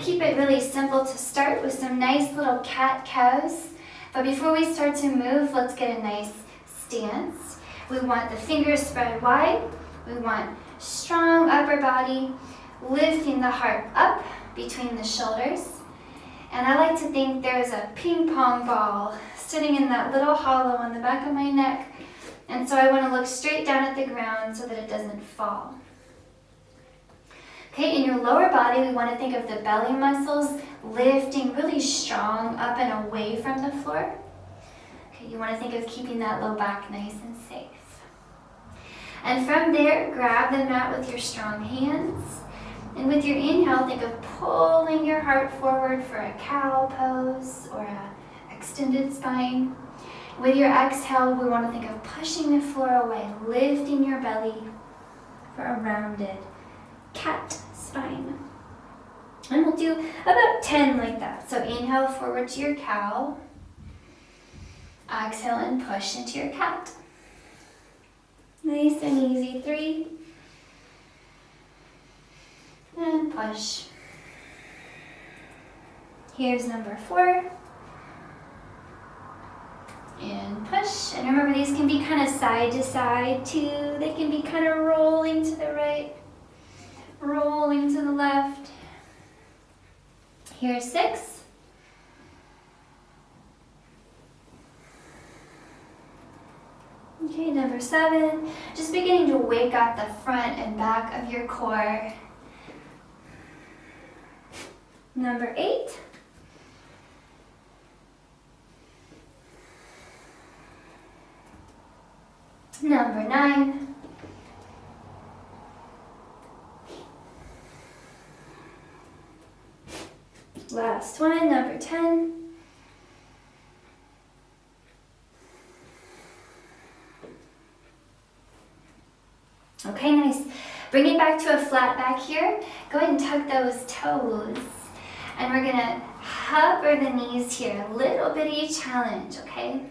keep it really simple to start with some nice little cat-cows. But before we start to move, let's get a nice stance. We want the fingers spread wide. We want strong upper body, lifting the heart up between the shoulders. And I like to think there's a ping pong ball sitting in that little hollow on the back of my neck. And so I want to look straight down at the ground so that it doesn't fall. Okay, in your lower body, we want to think of the belly muscles lifting really strong up and away from the floor. Okay, you want to think of keeping that low back nice and safe. And from there, grab the mat with your strong hands. And with your inhale, think of pulling your heart forward for a cow pose or an extended spine. With your exhale, we want to think of pushing the floor away, lifting your belly for a rounded cat spine. And we'll do about 10 like that. So inhale forward to your cow. Exhale and push into your cat. Nice and easy. 3. And push. Here's number 4. And push. And remember, these can be kind of side to side too. They can be kind of rolling to the right, rolling to the left. Here's 6. Okay, number 7. Just beginning to wake up the front and back of your core. Number 8. Number 9. Last one, number 10. Okay, nice. Bring it back to a flat back here. Go ahead and tuck those toes. And we're gonna hover the knees here, a little bitty challenge, okay?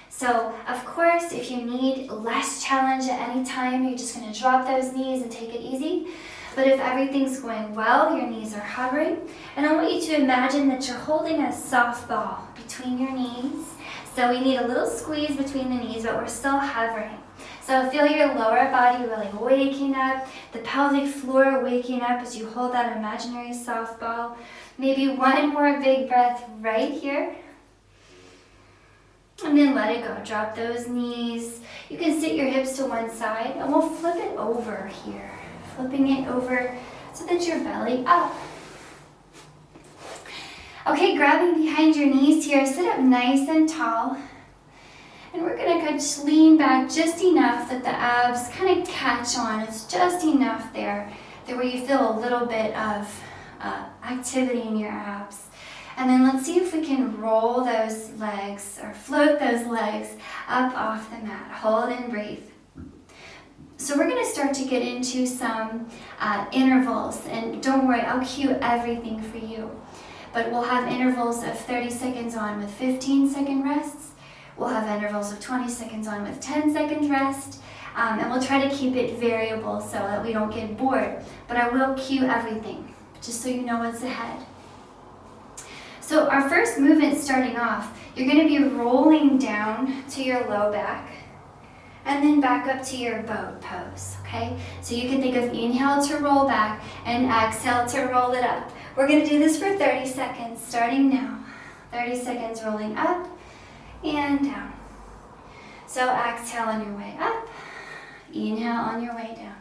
So, of course, if you need less challenge at any time, you're just gonna drop those knees and take it easy. But if everything's going well, your knees are hovering, and I want you to imagine that you're holding a softball between your knees. So we need a little squeeze between the knees, but we're still hovering. So feel your lower body really waking up, the pelvic floor waking up as you hold that imaginary softball. Maybe one more big breath right here. And then let it go. Drop those knees. You can sit your hips to one side, and we'll flip it over here. Flipping it over so that your belly up. Okay, grabbing behind your knees here, sit up nice and tall. And we're gonna kind of lean back just enough that the abs kind of catch on. It's just enough there where you feel a little bit of activity in your abs. And then let's see if we can roll those legs or float those legs up off the mat. Hold and breathe. So we're going to start to get into some intervals, and don't worry, I'll cue everything for you. But we'll have intervals of 30 seconds on with 15-second rests. We'll have intervals of 20 seconds on with 10-second rest. And we'll try to keep it variable so that we don't get bored. But I will cue everything, just so you know what's ahead. So our first movement starting off, you're going to be rolling down to your low back. And then back up to your boat pose, okay? So you can think of inhale to roll back and exhale to roll it up. We're gonna do this for 30 seconds, starting now. 30 seconds rolling up and down. So exhale on your way up, inhale on your way down.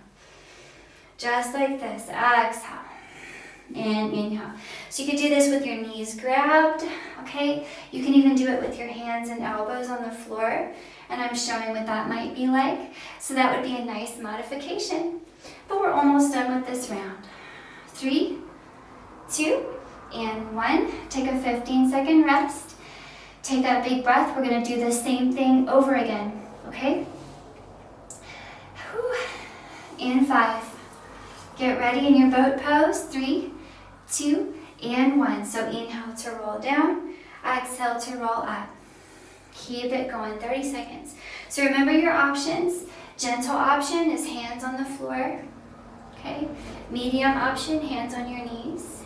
Just like this, exhale and inhale. So you could do this with your knees grabbed, okay? You can even do it with your hands and elbows on the floor. And I'm showing what that might be like. So that would be a nice modification. But we're almost done with this round. 3, 2, and 1. Take a 15-second rest. Take that big breath. We're going to do the same thing over again, okay? And 5. Get ready in your boat pose. 3, 2, and 1. So inhale to roll down. Exhale to roll up. Keep it going, 30 seconds. So remember your options. Gentle option is hands on the floor. Okay. Medium option, hands on your knees.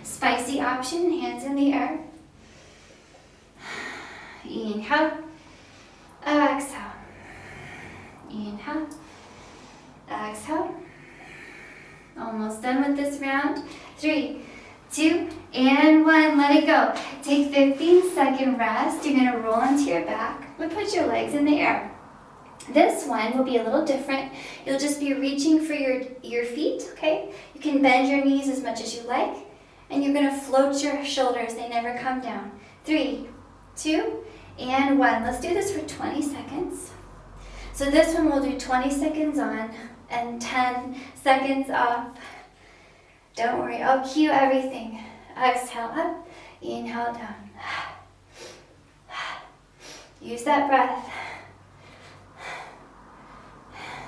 Spicy option, hands in the air. Inhale, exhale. Inhale, exhale. Almost done with this round. 3, 2, and 1. Let it go. Take 15-second rest. You're going to roll onto your back. But put your legs in the air. This one will be a little different. You'll just be reaching for your feet, okay? You can bend your knees as much as you like. And you're going to float your shoulders. They never come down. 3, 2, and 1. Let's do this for 20 seconds. So this one we'll do 20 seconds on and 10 seconds off. Don't worry, I'll cue everything. Exhale up, inhale down. Use that breath.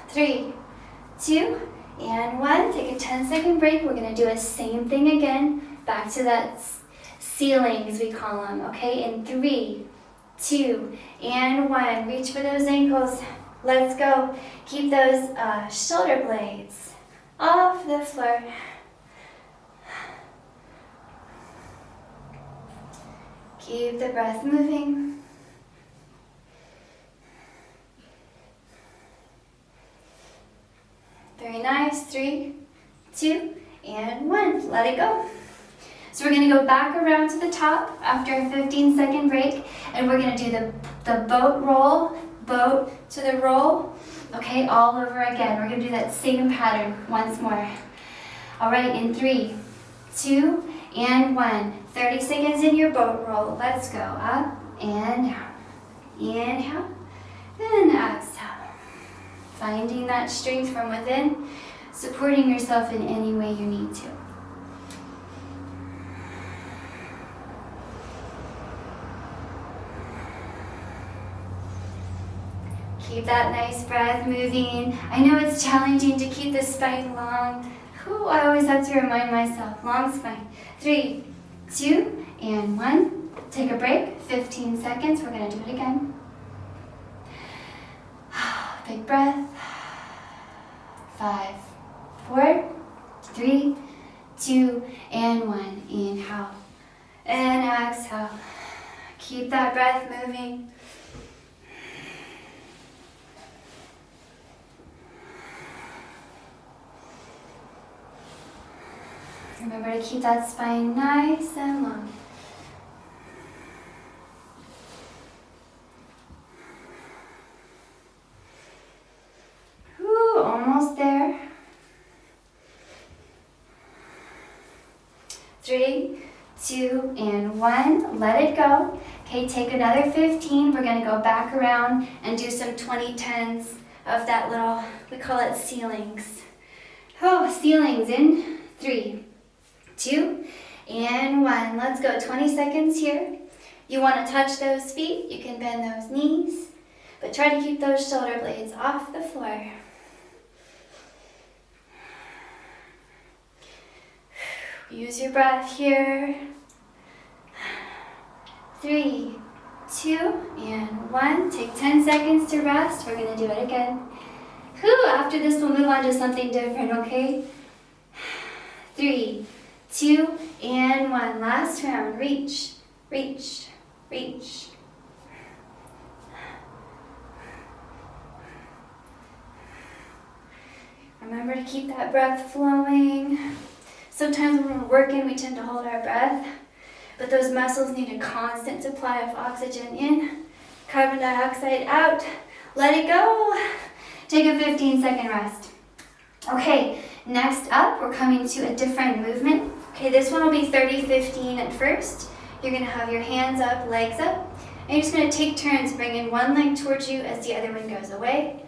3, 2, and 1. Take a 10-second break. We're going to do the same thing again. Back to that ceiling, as we call them, okay? In 3, 2, and 1. Reach for those ankles. Let's go. Keep those shoulder blades off the floor. Keep the breath moving. Very nice. 3, 2, and 1. Let it go. So we're going to go back around to the top after a 15-second break, and we're going to do the boat roll, boat to the roll, okay, all over again. We're going to do that same pattern once more. All right, in 3, 2, and 1. 30 seconds in your boat roll. Let's go. Up and down. Inhale and exhale. Finding that strength from within, supporting yourself in any way you need to. Keep that nice breath moving. I know it's challenging to keep the spine long. Ooh, I always have to remind myself, long spine. 3, 2, and 1. Take a break, 15 seconds. We're going to do it again. Big breath. 5, 4, 3, 2, and 1. Inhale and exhale. Keep that breath moving. Remember to keep that spine nice and long. Whew, almost there. 3, 2, and 1. Let it go. Okay, take another 15. We're going to go back around and do some 20-10s of that little, we call it ceilings. Oh, ceilings in 3, 2, and 1. Let's go. 20 seconds here. You want to touch those feet. You can bend those knees, but try to keep those shoulder blades off the floor. Use your breath here. 3, 2, and 1. Take 10 seconds to rest. We're going to do it again. Whew, after this, we'll move on to something different, okay? 3, 2, and 1. Last round. Reach, reach, reach. Remember to keep that breath flowing. Sometimes when we're working, we tend to hold our breath, but those muscles need a constant supply of oxygen in, carbon dioxide out. Let it go. Take a 15-second rest. Okay, next up, we're coming to a different movement. Okay, this one will be 30-15 at first. You're going to have your hands up, legs up, and you're just going to take turns bringing one leg towards you as the other one goes away,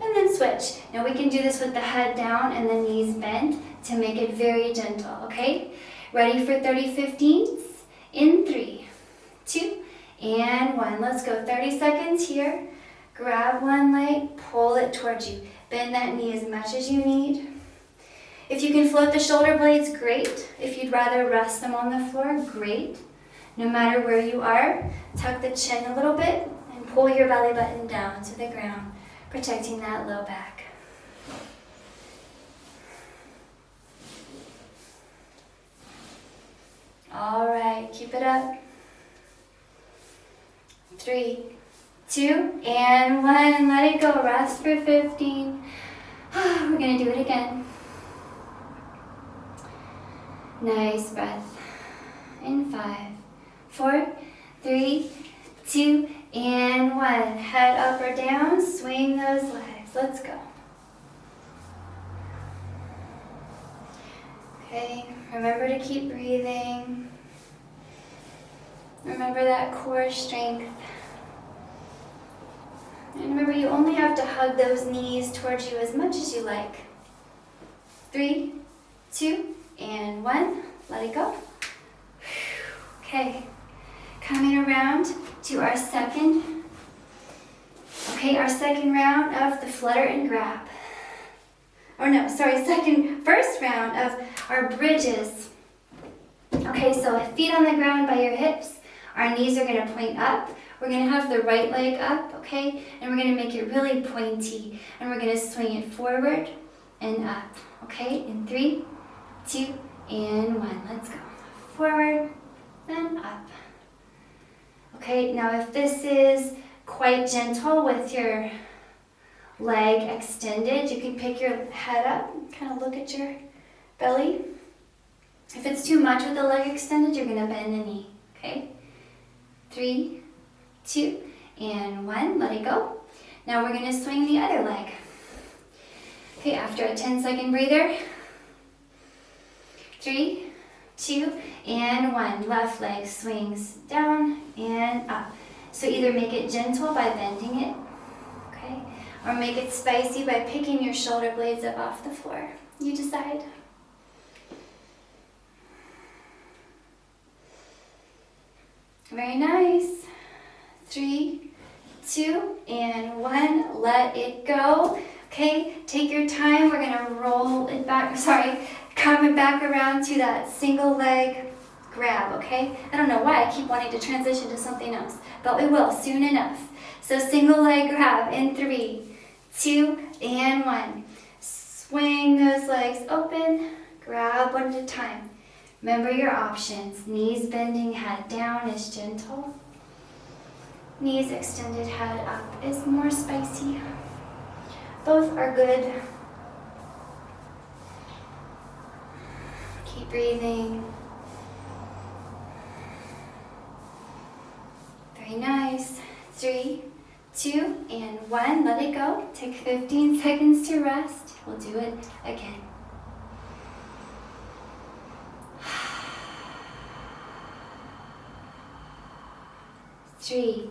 and then switch. Now we can do this with the head down and the knees bent to make it very gentle, okay? Ready for 30-15s? In 3, 2, and 1. Let's go. 30 seconds here. Grab one leg, pull it towards you. Bend that knee as much as you need. If you can float the shoulder blades, great. If you'd rather rest them on the floor, great. No matter where you are, tuck the chin a little bit and pull your belly button down to the ground, protecting that low back. Keep it up. 3, 2, and 1. Let it go. Rest for 15. We're going to do it again. Nice breath. In 5, 4, 3, 2, and 1. Head up or down. Swing those legs. Let's go. Okay, remember to keep breathing. Remember that core strength. And remember, you only have to hug those knees towards you as much as you like. 3, 2, and 1. Let it go. Okay, coming around to our second round of the flutter and grab. First round of our bridges. Okay, so feet on the ground by your hips. Our knees are going to point up. We're going to have the right leg up, okay? And we're going to make it really pointy. And we're going to swing it forward and up, okay? In 3, 2, and 1. Let's go. Forward and up. Okay, now if this is quite gentle with your leg extended, you can pick your head up, kind of look at your belly. If it's too much with the leg extended, you're going to bend the knee, okay? 3, 2, and 1. Let it go. Now we're going to swing the other leg. Okay, after a 10-second breather. 3, 2, and 1. Left leg swings down and up. So either make it gentle by bending it, okay? Or make it spicy by picking your shoulder blades up off the floor. You decide. Very nice. 3, 2, and 1. Let it go. Okay, take your time. We're going to roll it back. Come it back around to that single leg grab, okay? I don't know why I keep wanting to transition to something else, but we will soon enough. So single leg grab in 3, 2, and 1. Swing those legs open. Grab one at a time. Remember your options. Knees bending, head down is gentle. Knees extended, head up is more spicy. Both are good. Keep breathing. Very nice. 3, 2, and 1. Let it go. Take 15 seconds to rest. We'll do it again. 3,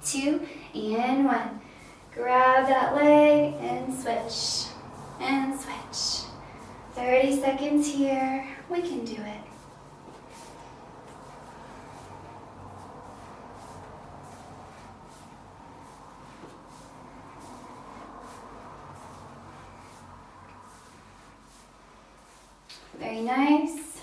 2, and 1. Grab that leg and switch. And switch. 30 seconds here. We can do it. Very nice.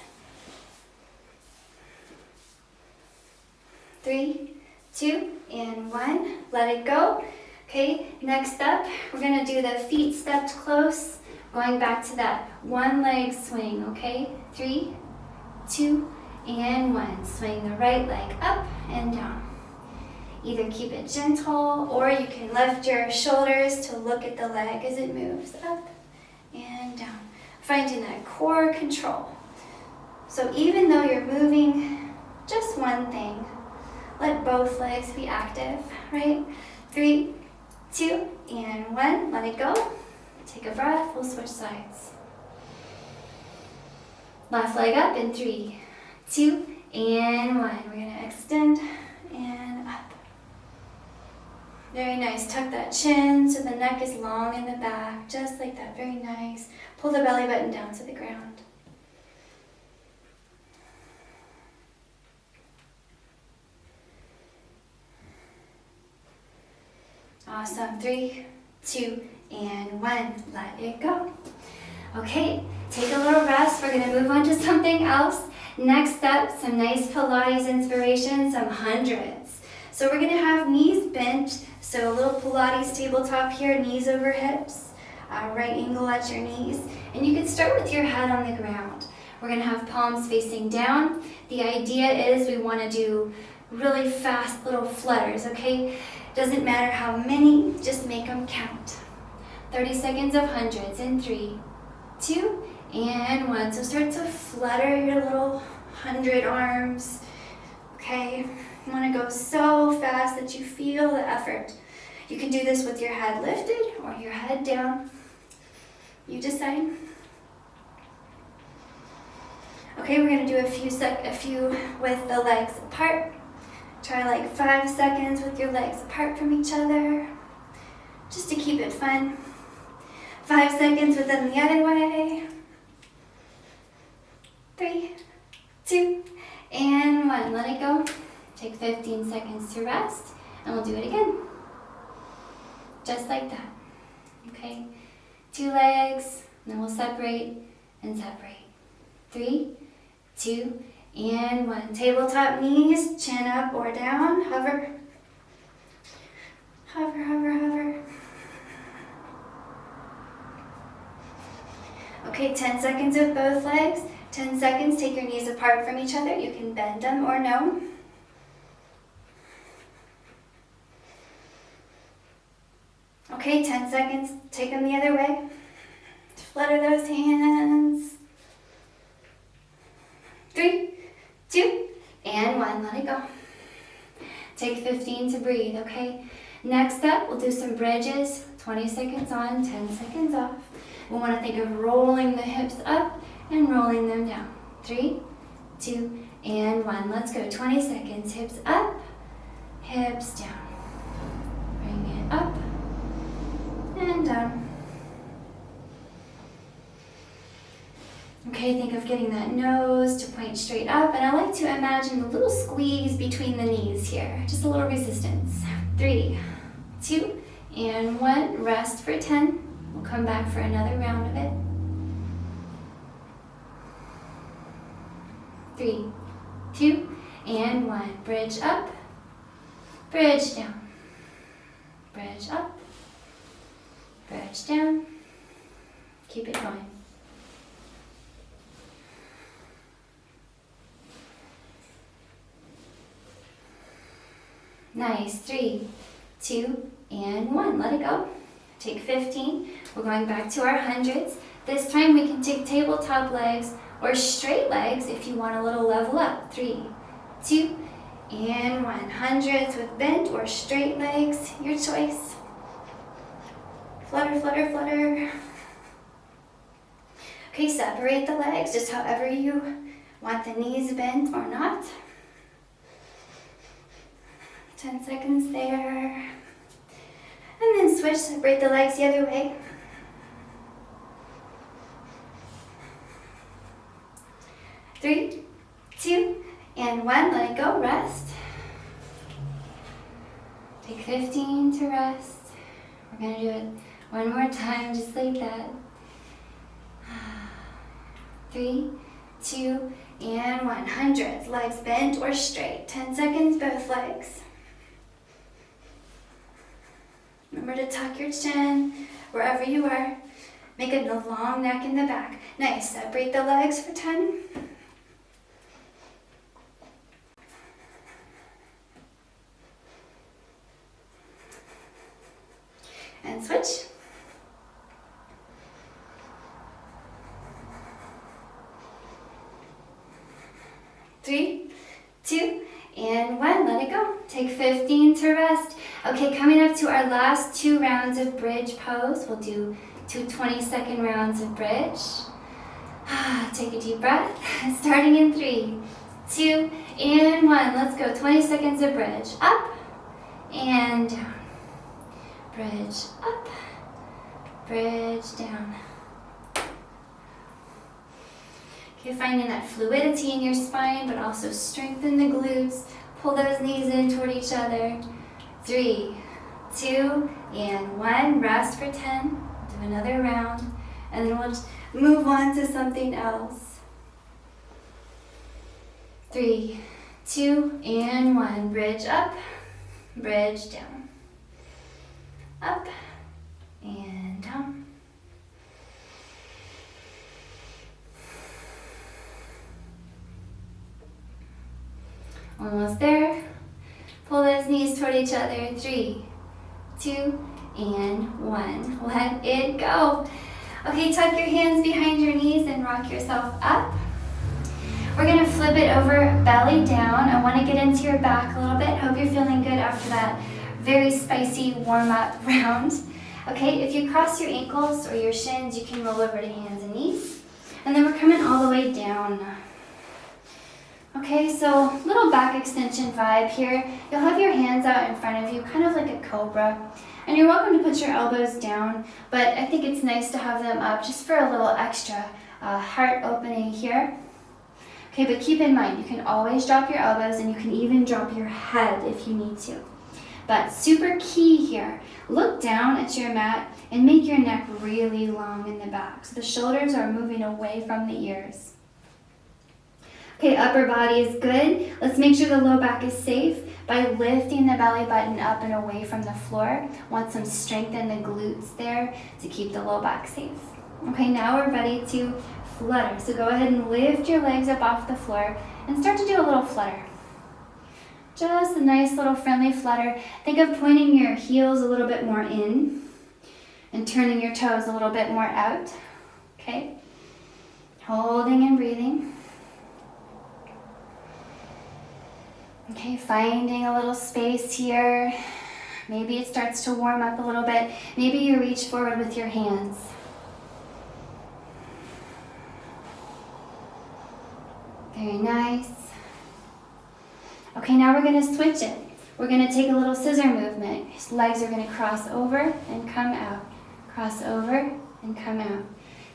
3, 2, and 1. Let it go. Okay, next up, we're going to do the feet stepped close, going back to that one leg swing, okay? 3, 2, and 1. Swing the right leg up and down. Either keep it gentle, or you can lift your shoulders to look at the leg as it moves up and down. Finding that core control. So even though you're moving just one thing, let both legs be active, right? 3, 2, and 1. Let it go. Take a breath. We'll switch sides. Left leg up in 3, 2, and 1. We're going to extend and up. Very nice. Tuck that chin so the neck is long in the back, just like that. Very nice. Pull the belly button down to the ground. Awesome. 3, 2, and 1. Let it go. Okay, take a little rest. We're going to move on to something else. Next up, some nice Pilates inspiration, some hundreds. So we're going to have knees bent. So a little Pilates tabletop here, knees over hips, right angle at your knees. And you can start with your head on the ground. We're gonna have palms facing down. The idea is we wanna do really fast little flutters, okay? Doesn't matter how many, just make them count. 30 seconds of hundreds in 3, 2, and 1. So start to flutter your little 100 arms, okay? You wanna go so fast that you feel the effort. You can do this with your head lifted or your head down. You decide. Okay, we're gonna do a few with the legs apart. Try like 5 seconds with your legs apart from each other, just to keep it fun. 5 seconds with them the other way. 3, 2, and 1. Let it go. Take 15 seconds to rest, and we'll do it again. Just like that. Okay? 2 legs, and then we'll separate and separate. 3, 2, and 1. Tabletop knees, chin up or down. Hover. Hover, hover, hover. Okay, 10 seconds with both legs. 10 seconds, take your knees apart from each other. You can bend them or no. Okay, 10 seconds, take them the other way. Flutter those hands. 3, 2, and 1. Let it go. Take 15 to breathe, okay? Next up, we'll do some bridges. 20 seconds on, 10 seconds off. We want to think of rolling the hips up and rolling them down. 3, 2, and 1. Let's go. 20 seconds. Hips up, hips down. Bring it up and down. Okay, think of getting that nose to point straight up, and I like to imagine a little squeeze between the knees here, just a little resistance. 3, 2, and 1. Rest for 10. We'll come back for another round of it. 3, 2, and 1. Bridge up, bridge down, bridge up, bridge down. Keep it going. Nice. 3, 2, and 1. Let it go. Take 15. We're going back to our hundreds. This time we can take tabletop legs or straight legs if you want a little level up. 3, 2, and 1. Hundreds with bent or straight legs, your choice. Flutter, flutter, flutter. Okay, separate the legs just however you want the knees bent or not. 10 seconds there. And then switch, separate the legs the other way. 3, 2, and 1. Let it go. Rest. Take 15 to rest. We're going to do it one more time, just like that. 3, 2, and 1. Hundreds. Legs bent or straight. 10 seconds, both legs. Remember to tuck your chin wherever you are. Make a long neck in the back. Nice. Separate the legs for 10. And switch. 3, 2, and 1. Let it go. Take 15 to rest. Okay, coming up to our last 2 rounds of bridge pose. We'll do 2 20-second rounds of bridge. Take a deep breath. Starting in 3, 2, and 1. Let's go. 20 seconds of bridge. Up and down. Bridge up. Bridge down. Okay, finding that fluidity in your spine, but also strengthen the glutes. Pull those knees in toward each other. 3, 2, and 1. Rest for 10. Do another round, and then we'll just move on to something else. 3, 2, and 1. Bridge up, bridge down. Up and down. Almost there. Pull those knees toward each other. 3, 2, and 1. Let it go. Okay, tuck your hands behind your knees and rock yourself up. We're gonna flip it over, belly down. I wanna get into your back a little bit. Hope you're feeling good after that very spicy warm-up round. Okay, if you cross your ankles or your shins, you can roll over to hands and knees. And then we're coming all the way down. Okay, so little back extension vibe here. You'll have your hands out in front of you, kind of like a cobra. And you're welcome to put your elbows down, but I think it's nice to have them up just for a little extra heart opening here. Okay, but keep in mind, you can always drop your elbows and you can even drop your head if you need to. But super key here, look down at your mat and make your neck really long in the back. So the shoulders are moving away from the ears. Okay, upper body is good. Let's make sure the low back is safe by lifting the belly button up and away from the floor. Want some strength in the glutes there to keep the low back safe. Okay, now we're ready to flutter. So go ahead and lift your legs up off the floor and start to do a little flutter. Just a nice little friendly flutter. Think of pointing your heels a little bit more in and turning your toes a little bit more out. Okay, holding and breathing. Okay, finding a little space here. Maybe it starts to warm up a little bit. Maybe you reach forward with your hands. Very nice. Okay, now we're gonna switch it. We're gonna take a little scissor movement. His legs are gonna cross over and come out. Cross over and come out.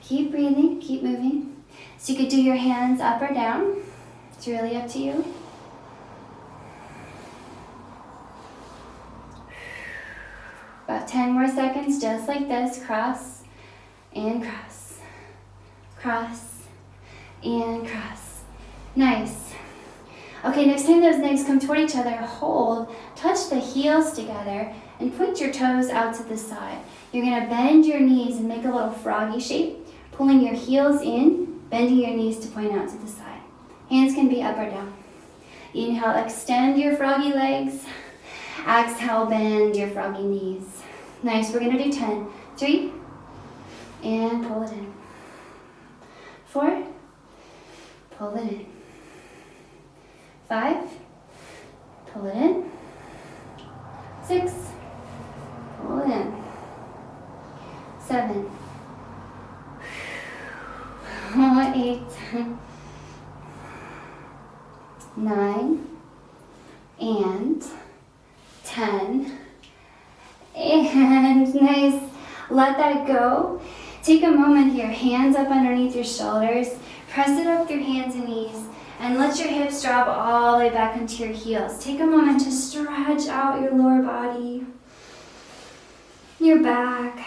Keep breathing, keep moving. So you could do your hands up or down. It's really up to you. About 10 more seconds, just like this. Cross and cross. Cross and cross. Nice. Okay, next time those legs come toward each other, hold, touch the heels together, and point your toes out to the side. You're gonna bend your knees and make a little froggy shape, pulling your heels in, bending your knees to point out to the side. Hands can be up or down. Inhale, extend your froggy legs. Exhale, bend your froggy knees. Nice, we're gonna do 10. 3, and pull it in. 4, pull it in. 5, pull it in. 6, pull it in. 7, 8, 9, and 10. And nice. Let that go. Take a moment here. Hands up underneath your shoulders. Press it up through hands and knees. And let your hips drop all the way back into your heels. Take a moment to stretch out your lower body, your back.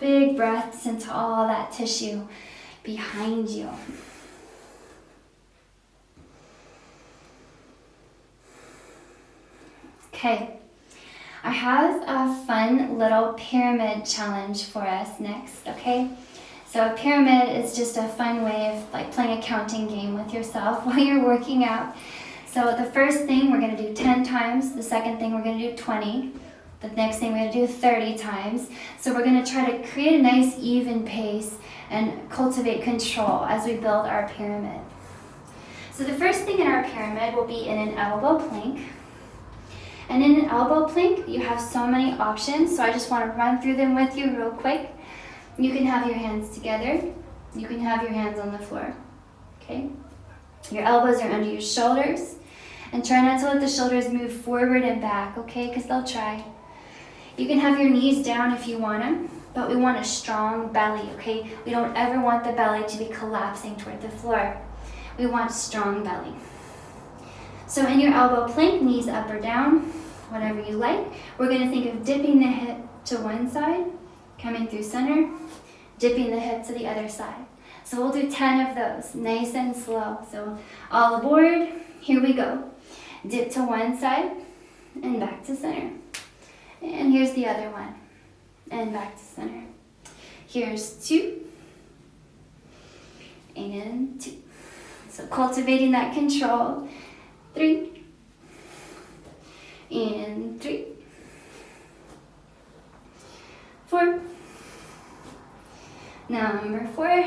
Big breaths into all that tissue behind you. Okay, I have a fun little pyramid challenge for us next, okay? So a pyramid is just a fun way of like playing a counting game with yourself while you're working out. So the first thing we're gonna do 10 times, the second thing we're gonna do 20, the next thing we're gonna do 30 times. So we're gonna try to create a nice even pace and cultivate control as we build our pyramid. So the first thing in our pyramid will be in an elbow plank. And in an elbow plank, you have so many options, so I just want to run through them with you real quick. You can have your hands together. You can have your hands on the floor, okay? Your elbows are under your shoulders, and try not to let the shoulders move forward and back, okay? Because they'll try. You can have your knees down if you want them, but we want a strong belly, okay? We don't ever want the belly to be collapsing toward the floor. We want strong belly. So in your elbow plank, knees up or down, whatever you like. We're gonna think of dipping the hip to one side, coming through center, dipping the hip to the other side. So we'll do 10 of those, nice and slow. So all aboard, here we go. Dip to one side and back to center. And here's the other one, and back to center. Here's 2, and 2. So cultivating that control. 3, and 3, 4, number 4,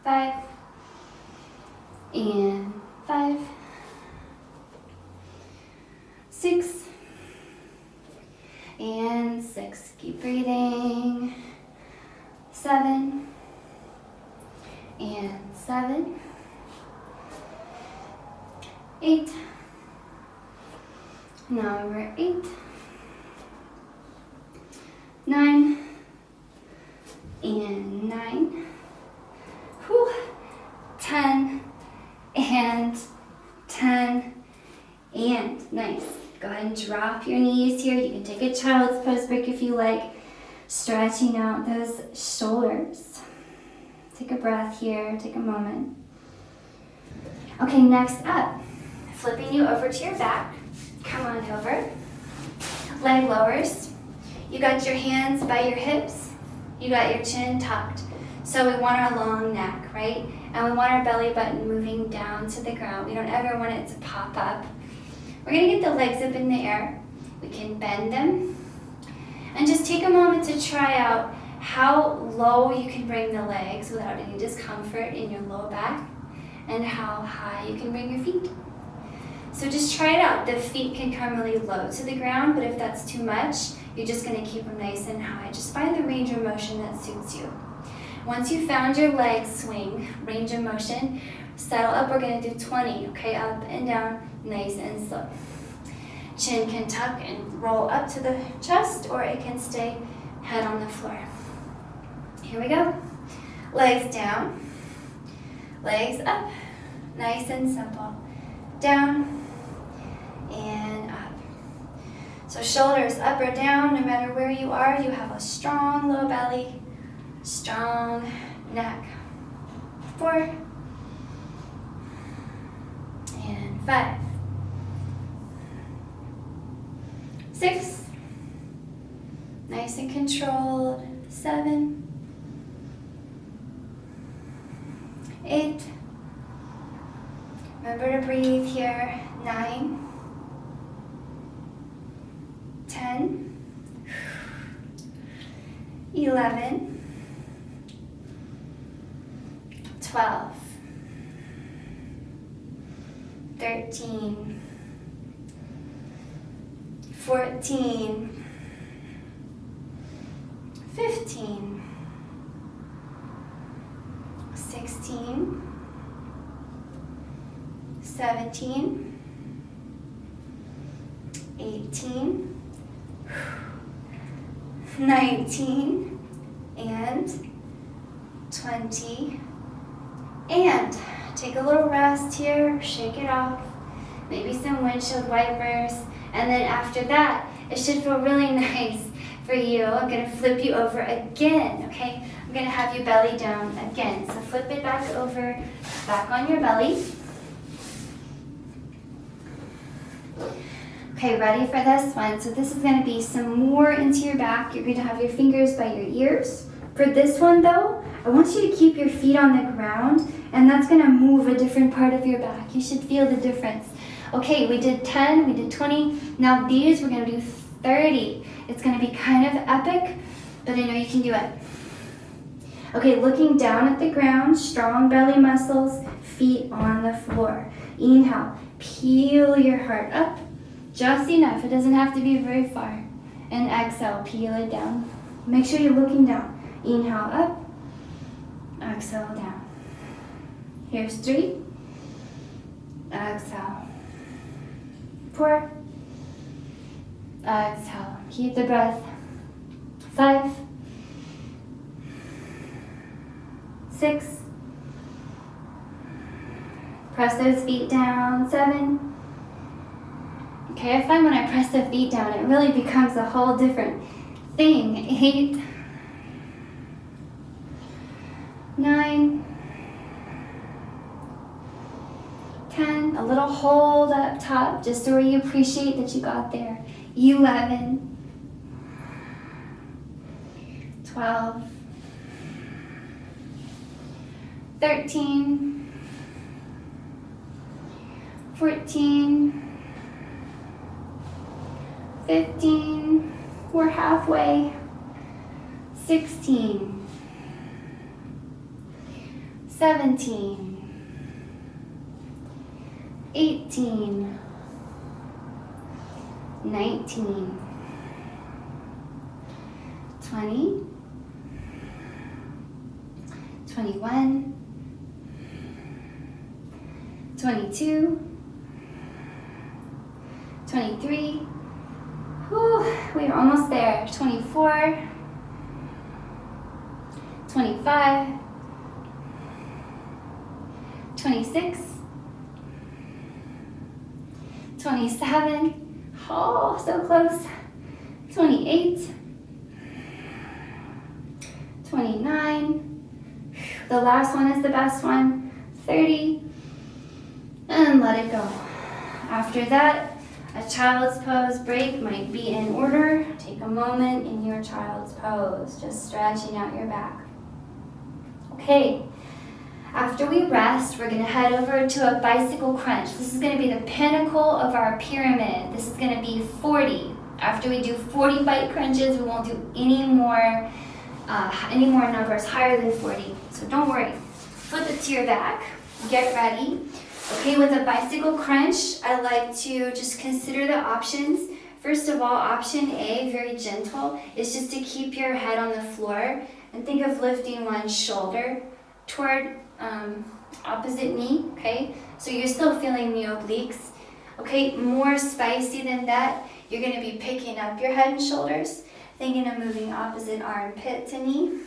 5, and 5, 6, and 6. Keep breathing. 7, and 7, 8, number 8, 9, and 9, 10, and 10, and nice. Go ahead and drop your knees here. You can take a child's pose break if you like, stretching out those shoulders. Take a breath here, take a moment. Okay, next up, flipping you over to your back. Come on over. Leg lowers. You got your hands by your hips. You got your chin tucked. So we want our long neck, right? And we want our belly button moving down to the ground. We don't ever want it to pop up. We're gonna get the legs up in the air. We can bend them. And just take a moment to try out how low you can bring the legs without any discomfort in your low back, and how high you can bring your feet. So just try it out. The feet can come really low to the ground, but if that's too much, you're just gonna keep them nice and high. Just find the range of motion that suits you. Once you found your leg swing, range of motion, settle up. We're gonna do 20, okay? Up and down, nice and slow. Chin can tuck and roll up to the chest, or it can stay head on the floor. Here we go. Legs down, legs up, nice and simple. Down and up. So shoulders up or down, no matter where you are, you have a strong low belly, strong neck. 4, and 5, 6, nice and controlled. 7, 8, remember to breathe here. 9, 10, 11, 12, 13, 14, 15, 16, 17, 18, 19, and 20, and take a little rest here, shake it off, maybe some windshield wipers, and then after that, it should feel really nice for you. I'm gonna flip you over again, okay? I'm gonna have you belly down again. So flip it back over, back on your belly. Okay, ready for this one? So this is gonna be some more into your back. You're gonna have your fingers by your ears. For this one though, I want you to keep your feet on the ground, and that's gonna move a different part of your back. You should feel the difference. Okay, we did 10, we did 20. Now these, we're gonna do 30. It's gonna be kind of epic, but I know you can do it. Okay, looking down at the ground, strong belly muscles, feet on the floor. Inhale, peel your heart up, just enough. It doesn't have to be very far. And exhale, peel it down. Make sure you're looking down. Inhale up, exhale down. Here's 3, exhale. 4, exhale. Keep the breath. 5, 6, press those feet down. 7. Okay, I find when I press the feet down, it really becomes a whole different thing. 8, 9, 10, a little hold up top, just so you appreciate that you got there. 11, 12, 13, 14, 15, we're halfway, 16, 17, 18, 19, 20, 21, 22, 23, whew, we are almost there, 24, 25, 26, 27, oh, so close, 28, 29, the last one is the best one, 30, and let it go. After that, a child's pose break might be in order. Take a moment in your child's pose, just stretching out your back. Okay, after we rest, we're gonna head over to a bicycle crunch. This is gonna be the pinnacle of our pyramid. This is gonna be 40. After we do 40 bike crunches, we won't do any more numbers higher than 40. So don't worry, flip it to your back, get ready. Okay, with a bicycle crunch, I like to just consider the options. First of all, option A, very gentle, is just to keep your head on the floor and think of lifting one shoulder toward opposite knee, okay? So you're still feeling the obliques. Okay, more spicy than that, you're gonna be picking up your head and shoulders, thinking of moving opposite armpit to knee.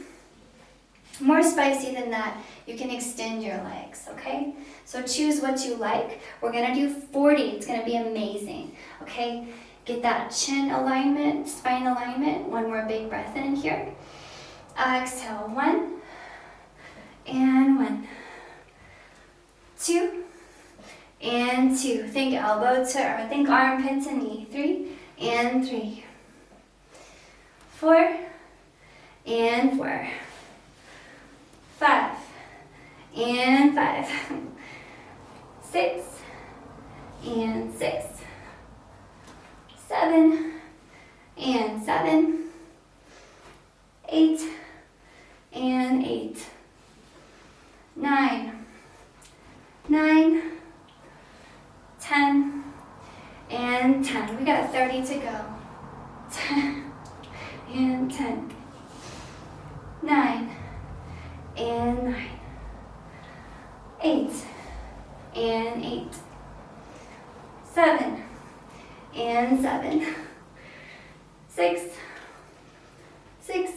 More spicy than that, you can extend your legs, okay? So choose what you like. We're gonna do 40, it's gonna be amazing, okay? Get that chin alignment, spine alignment. One more big breath in here. Exhale, 1, and 1, 2, and 2. Think elbow to, or think armpit to knee. 3, and 3. 4, and 4. 5, and 5. 6, and 6. 7, and 7. 8, and 8. 9, 9. 10, and 10. We got 30 to go. 10, and 10. 9, and 9. 8, and 8. 7, and 7. 6, 6.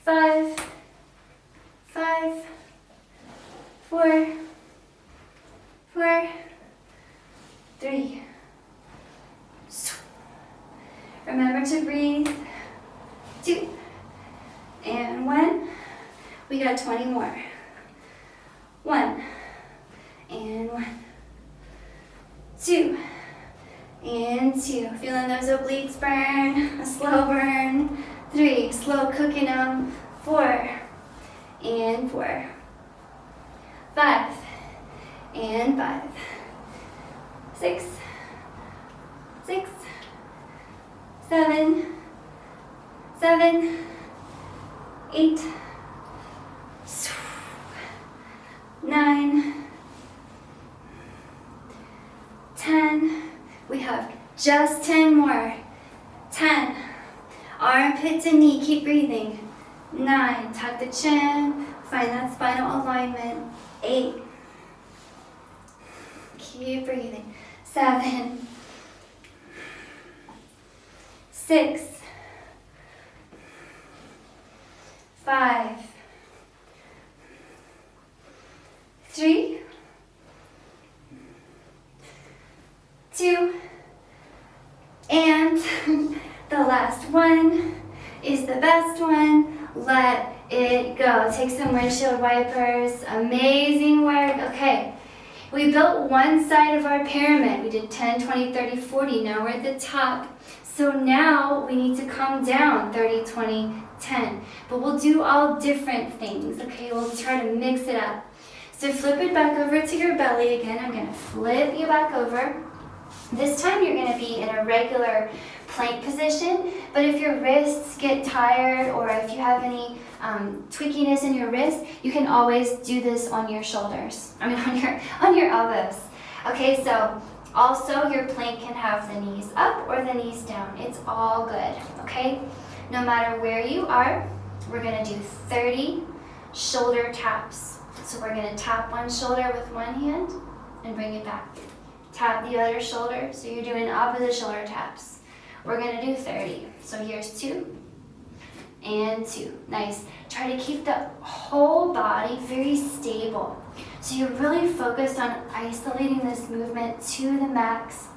5, 5. 4, 4. 3. Remember to breathe. 2, and 1. We got 20 more. 1, and 1. 2, and 2. Feeling those obliques burn. A slow burn. 3, slow cooking them. 4, and 4. 5, and 5. 6, 6. 7, 7. 8, 9, 10. We have just 10 more. 10. Armpit to knee, keep breathing. 9, tuck the chin, find that spinal alignment. 8, keep breathing. 7, 6, 5, 3, 2, and the last one is the best one. Let it go. Take some windshield wipers. Amazing work. Okay, we built one side of our pyramid. We did 10, 20, 30, 40. Now we're at the top. So now we need to come down 30, 20, 10. But we'll do all different things, okay? We'll try to mix it up. So flip it back over to your belly again. I'm going to flip you back over. This time you're going to be in a regular plank position, but if your wrists get tired or if you have any tweakiness in your wrist, you can always do this on your shoulders. I mean on your elbows. Okay, so also your plank can have the knees up or the knees down. It's all good, okay? No matter where you are, we're going to do 30 shoulder taps. So we're going to tap one shoulder with one hand and bring it back. Tap the other shoulder, so you're doing opposite shoulder taps. We're going to do 30. So here's 2 and 2. Nice. Try to keep the whole body very stable. So you're really focused on isolating this movement to the max,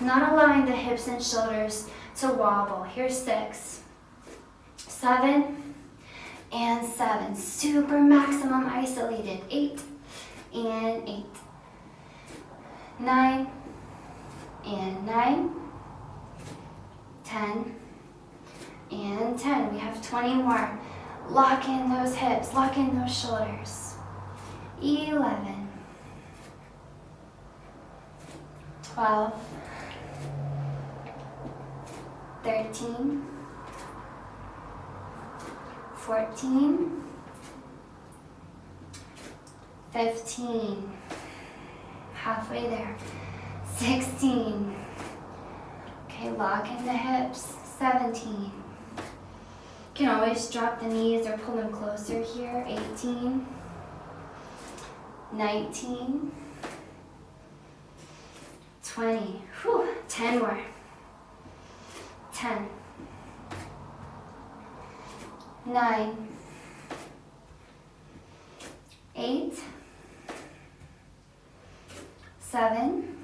not allowing the hips and shoulders to wobble. Here's 6, 7, and 7. Super maximum isolated. 8 and 8. 9 and 9. 10 and 10. We have 20 more. Lock in those hips, lock in those shoulders. 11, 12, 13, 14, 15, halfway there, 16, okay, lock in the hips, 17, you can always drop the knees or pull them closer here, 18, 19, 20, 10 more, 10, 9, 8, 7,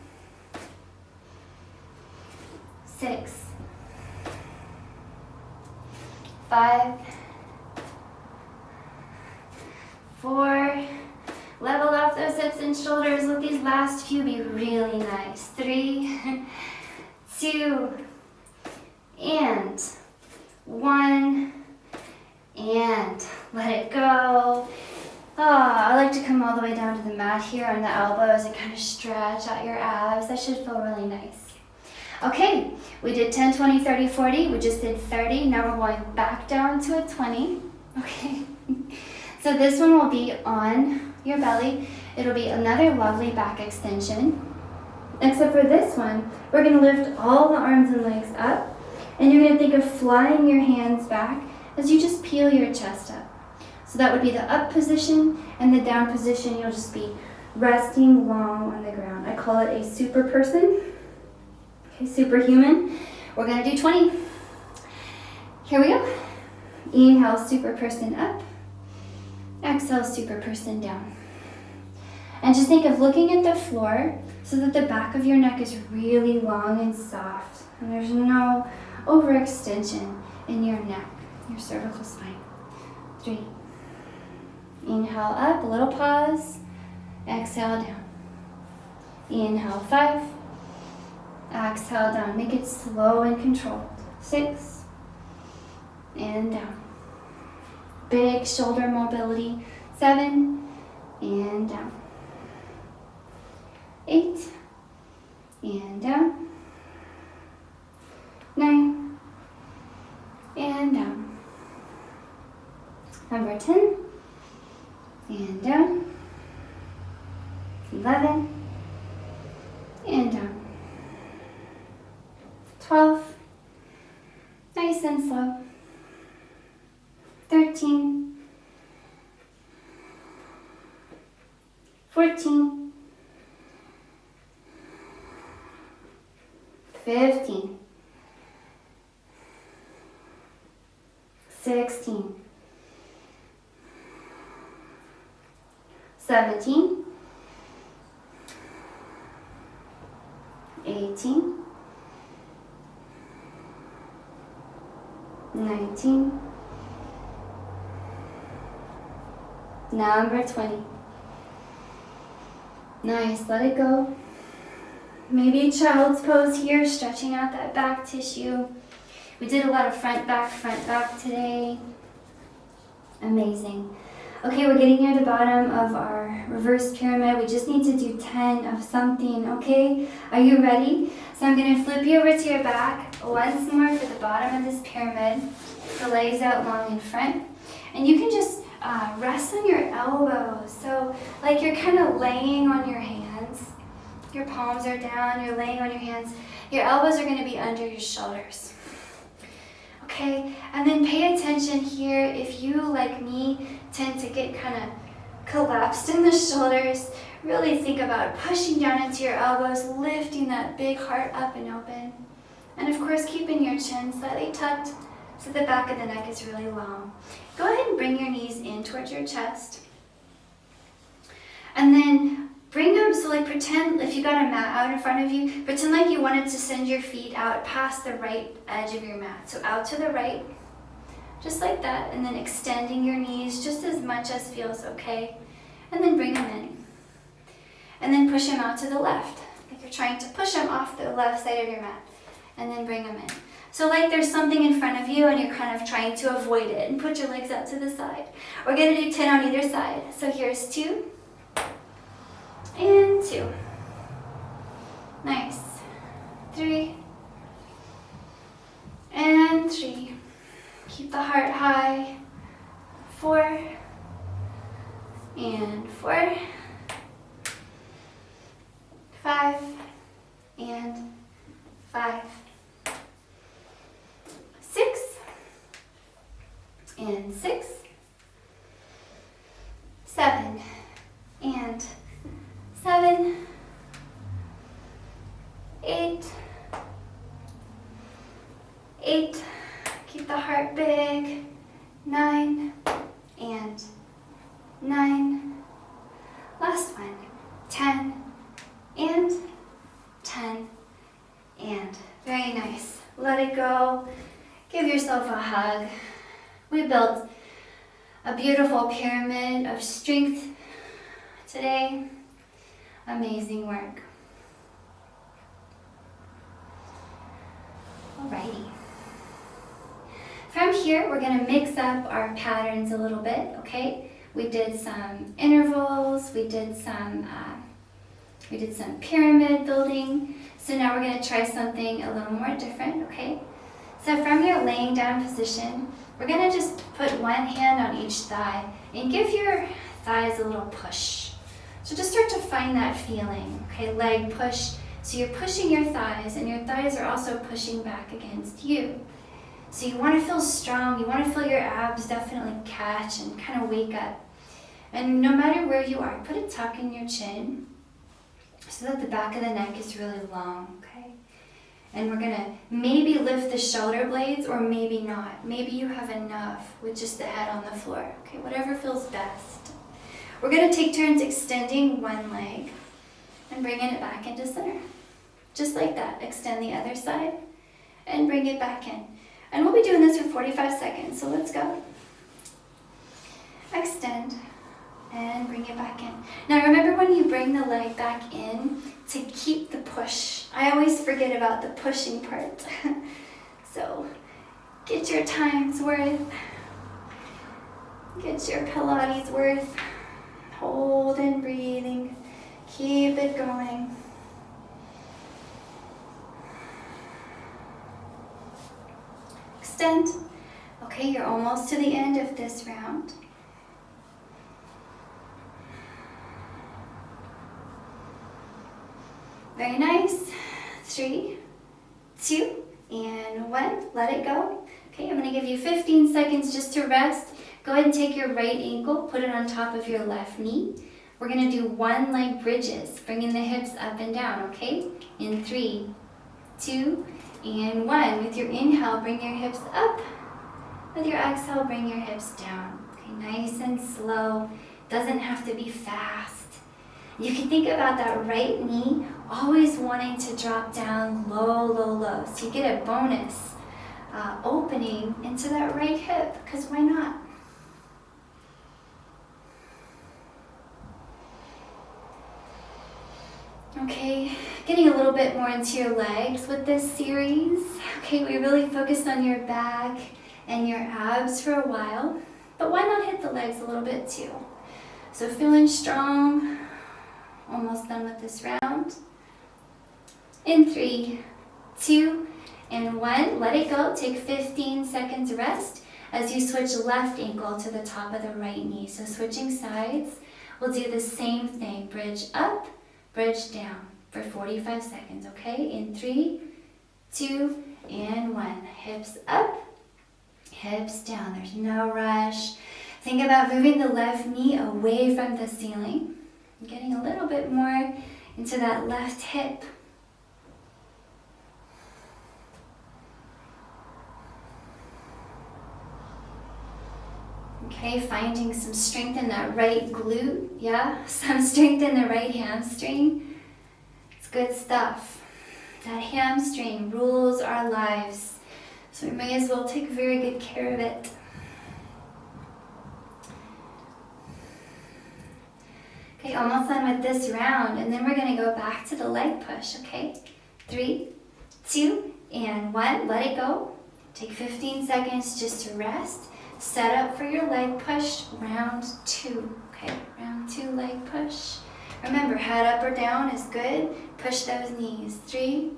6, 5, 4, level off those hips and shoulders. Let these last few be really nice. 3, 2, and 1, and let it go. I like to come all the way down to the mat here on the elbows and kind of stretch out your abs. That should feel really nice. Okay, we did 10, 20, 30, 40. We just did 30. Now we're going back down to a 20. Okay, so this one will be on your belly. It'll be another lovely back extension. Except for this one, we're going to lift all the arms and legs up, and you're going to think of flying your hands back as you just peel your chest up. So that would be the up position, and the down position, you'll just be resting long on the ground. I call it a super person, okay, superhuman. We're going to do 20. Here we go. Inhale, super person up. Exhale, super person down. And just think of looking at the floor so that the back of your neck is really long and soft, and there's no overextension in your neck, your cervical spine. 3. Inhale up, a little pause. Exhale down. Inhale 5. Exhale down. Make it slow and controlled. 6. And down. Big shoulder mobility. 7. And down. 8. And down. 9. And down. Number 10. And down. 11. And down. 12. Nice and slow. 13. 14. 15. 16. 17, 18, 19, number 20. Nice, let it go. Maybe child's pose here, stretching out that back tissue. We did a lot of front back today. Amazing. Okay, we're getting near the bottom of our reverse pyramid. We just need to do 10 of something, okay? Are you ready? So I'm gonna flip you over to your back once more for the bottom of this pyramid. The legs out long in front. And you can just rest on your elbows. So like you're kind of laying on your hands. Your palms are down, you're laying on your hands. Your elbows are gonna be under your shoulders. Okay, and then pay attention here. If you, like me, tend to get kind of collapsed in the shoulders, really think about pushing down into your elbows, lifting that big heart up and open. And of course, keeping your chin slightly tucked so the back of the neck is really long. Go ahead and bring your knees in towards your chest. And then bring them, so like pretend if you got a mat out in front of you, pretend like you wanted to send your feet out past the right edge of your mat. So out to the right, just like that, and then extending your knees just as much as feels okay. And then bring them in. And then push them out to the left. Like you're trying to push them off the left side of your mat. And then bring them in. So like there's something in front of you and you're kind of trying to avoid it and put your legs out to the side. We're gonna do 10 on either side. So here's 2. And 2. Nice. 3. And 3. Keep the heart high. 4. And 4. 5. And 5. 6. And 6. 7. And 7, 8, 8, keep the heart big, 9, and 9, last one, 10, and 10, and very nice. Let it go, give yourself a hug. We built a beautiful pyramid of strength today. Amazing work. Alrighty. From here, we're going to mix up our patterns a little bit, okay? We did some intervals, we did some pyramid building. So now we're going to try something a little more different, okay? So from your laying down position, we're going to just put one hand on each thigh and give your thighs a little push. So just start to find that feeling, okay? Leg push. So you're pushing your thighs, and your thighs are also pushing back against you. So you want to feel strong. You want to feel your abs definitely catch and kind of wake up. And no matter where you are, put a tuck in your chin so that the back of the neck is really long, okay? And we're going to maybe lift the shoulder blades or maybe not. Maybe you have enough with just the head on the floor, okay? Whatever feels best. We're going to take turns extending one leg and bringing it back into center. Just like that. Extend the other side and bring it back in. And we'll be doing this for 45 seconds, so let's go. Extend and bring it back in. Now remember when you bring the leg back in to keep the push. I always forget about the pushing part. So get your time's worth. Get your Pilates worth. Hold and breathing. Keep it going. Extend. Okay, you're almost to the end of this round. Very nice. 3, 2, and 1. Let it go. Okay, I'm going to give you 15 seconds just to rest. Go ahead and take your right ankle, put it on top of your left knee. We're going to do one leg bridges, bringing the hips up and down, okay? In 3, 2, and 1. With your inhale, bring your hips up. With your exhale, bring your hips down. Okay, nice and slow. Doesn't have to be fast. You can think about that right knee always wanting to drop down low, low, low. So you get a bonus opening into that right hip, because why not? Okay, getting a little bit more into your legs with this series. Okay, we really focused on your back and your abs for a while, but why not hit the legs a little bit too? So feeling strong, almost done with this round. In 3, 2, and 1, let it go. Take 15 seconds rest as you switch left ankle to the top of the right knee. So switching sides, we'll do the same thing. Bridge up, bridge down for 45 seconds, okay? In 3, 2, and 1. Hips up, hips down. There's no rush. Think about moving the left knee away from the ceiling. Getting a little bit more into that left hip. Okay, finding some strength in that right glute, yeah? Some strength in the right hamstring. It's good stuff. That hamstring rules our lives, so we may as well take very good care of it. Okay, almost done with this round, and then we're going to go back to the leg push, okay? 3, 2, and 1. Let it go. Take 15 seconds just to rest. Set up for your leg push, round 2, okay? Round 2 leg push. Remember, head up or down is good. Push those knees. 3,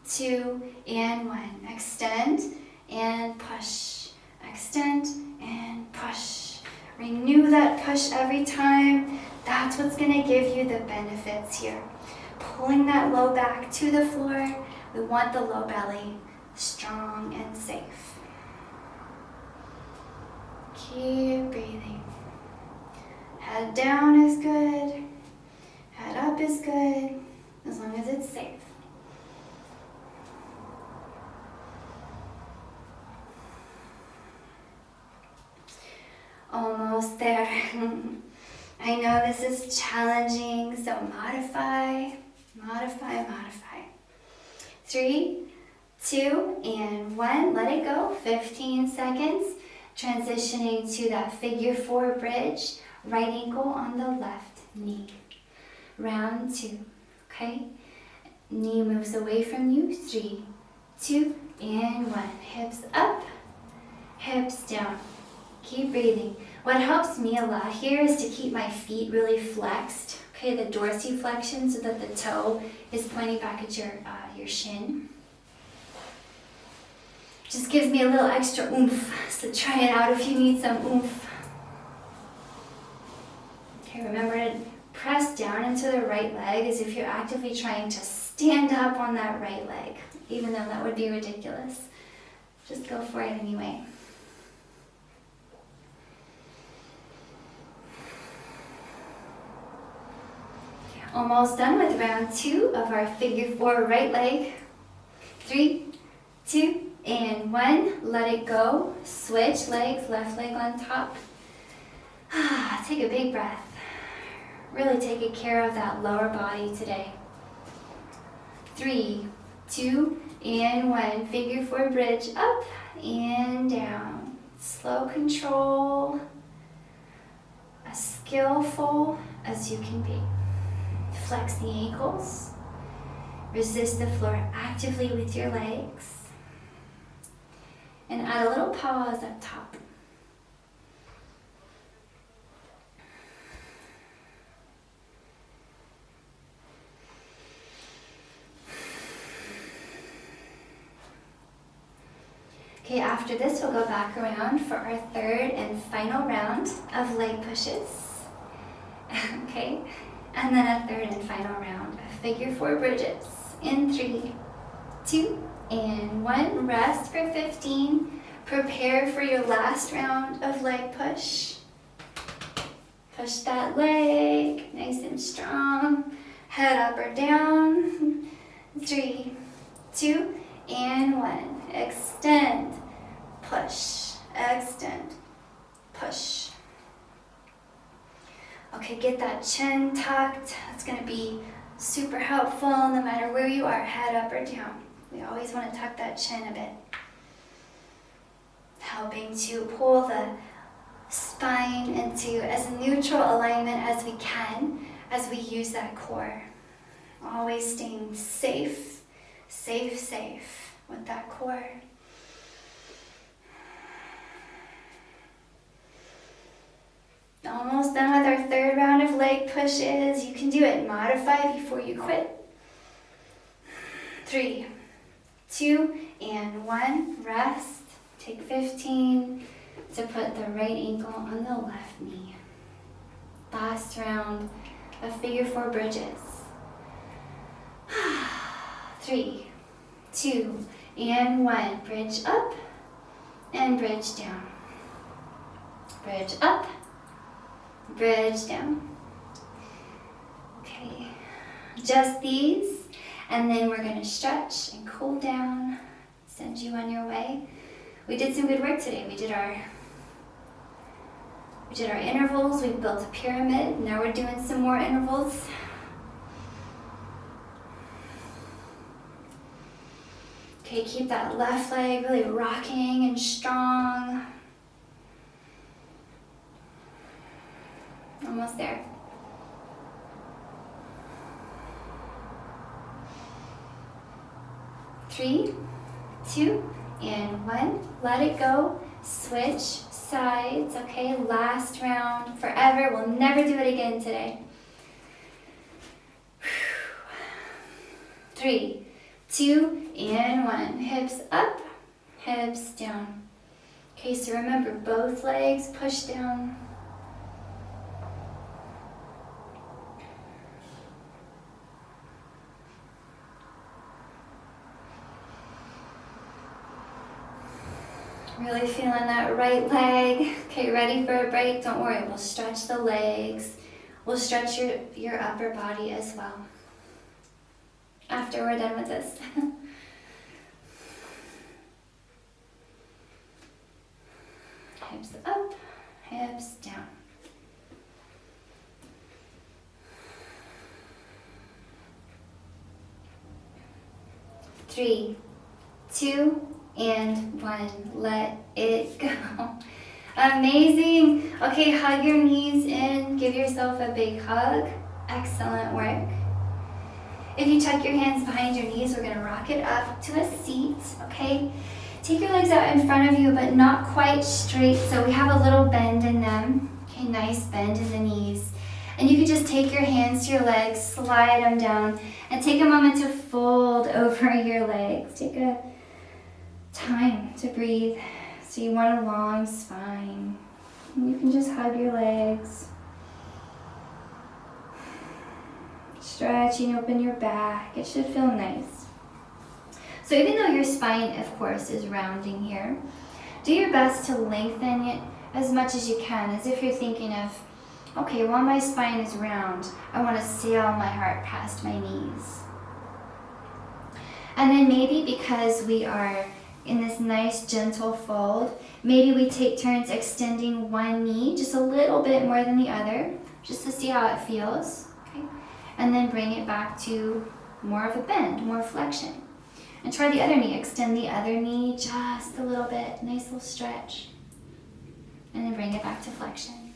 2, and 1. Extend and push. Extend and push. Renew that push every time. That's what's going to give you the benefits here. Pulling that low back to the floor. We want the low belly strong and safe. Keep breathing. Head down is good. Head up is good, as long as it's safe. Almost there. I know this is challenging, so modify, modify, modify. 3, 2, and 1. Let it go. 15 seconds. Transitioning to that figure 4 bridge. Right ankle on the left knee. Round 2. Okay? Knee moves away from you. 3, 2, and 1. Hips up, hips down. Keep breathing. What helps me a lot here is to keep my feet really flexed. Okay, the dorsiflexion, so that the toe is pointing back at your shin. Just gives me a little extra oomph. So try it out if you need some oomph. Okay, remember to press down into the right leg as if you're actively trying to stand up on that right leg, even though that would be ridiculous. Just go for it anyway. Almost done with round 2 of our figure 4 right leg. 3, 2, and 1. Let it go. Switch legs, left leg on top. Take a big breath. Really taking care of that lower body today. 3, 2, and 1. Figure 4 bridge up and down. Slow control. As skillful as you can be. Flex the ankles. Resist the floor actively with your legs. And add a little pause up top. Okay, after this we'll go back around for our 3rd and final round of leg pushes. Okay, and then a 3rd and final round of figure 4 bridges. In 3, 2, and 1. Rest for 15. Prepare for your last round of leg push. Push that leg, nice and strong. Head up or down. 3, 2, and 1. Extend, push, extend, push. Okay, get that chin tucked. That's going to be super helpful no matter where you are, head up or down. We always want to tuck that chin a bit. Helping to pull the spine into as neutral alignment as we can as we use that core. Always staying safe, safe, safe with that core. leg pushes. You can do it modify before you quit. 3, 2, and 1. Rest. Take 15 to put the right ankle on the left knee. Last round of figure 4 bridges. 3, 2, and 1. Bridge up and bridge down. Bridge up, bridge down. Okay, just these, and then we're going to stretch and cool down, send you on your way. We did some good work today. We did our intervals. We built a pyramid. Now we're doing some more intervals. Okay, keep that left leg really rocking and strong. Almost there. Three, 2, and 1. Let it go. Switch sides. Okay, last round. Forever. We'll never do it again today. 3, 2, and 1. Hips up, hips down. Okay, so remember, both legs push down. Really feeling that right leg. Okay, ready for a break? Don't worry, we'll stretch the legs. We'll stretch your upper body as well after we're done with this. Hips up, hips down. Three, 2, and 1. Let it go. Amazing. Okay, hug your knees in. Give yourself a big hug. Excellent work. If you tuck your hands behind your knees, we're going to rock it up to a seat, okay? Take your legs out in front of you, but not quite straight, so we have a little bend in them. Okay, nice bend in the knees. And you can just take your hands to your legs, slide them down, and take a moment to fold over your legs. Take a time to breathe. So you want a long spine. And you can just hug your legs. Stretching, open your back. It should feel nice. So even though your spine, of course, is rounding here, do your best to lengthen it as much as you can, as if you're thinking of, okay, while my spine is round, I want to sail my heart past my knees. And then maybe because we are in this nice gentle fold, maybe we take turns extending one knee just a little bit more than the other, just to see how it feels. Okay? And then bring it back to more of a bend, more flexion. And try the other knee. Extend the other knee just a little bit. Nice little stretch. And then bring it back to flexion.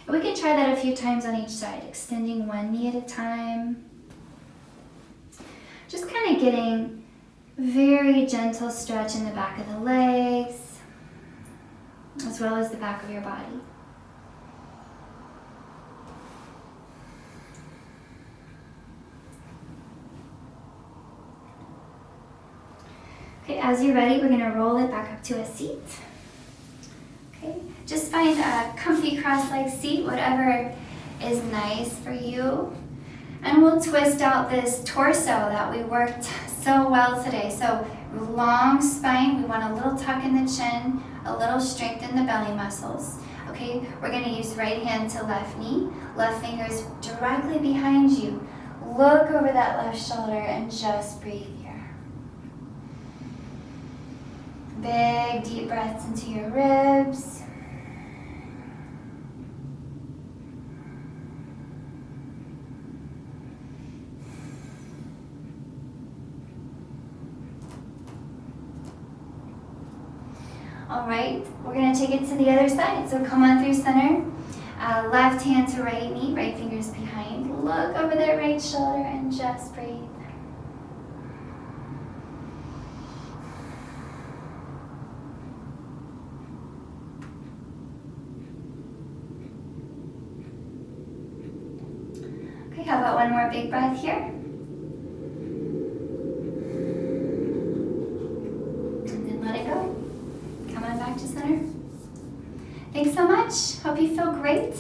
And we can try that a few times on each side, extending one knee at a time. Just kind of getting very gentle stretch in the back of the legs, as well as the back of your body. Okay, as you're ready, we're going to roll it back up to a seat. Okay, just find a comfy cross-legged seat, whatever is nice for you. And we'll twist out this torso that we worked so well today. So long spine, we want a little tuck in the chin, a little strength in the belly muscles. Okay, we're going to use right hand to left knee, left fingers directly behind you. Look over that left shoulder and just breathe here. Big deep breaths into your ribs. All right, we're going to take it to the other side. So come on through center. Left hand to right knee, right fingers behind. Look over that right shoulder and just breathe. how about one more big breath here? And then let it go. Come on back to center. Thanks so much. Hope you feel great.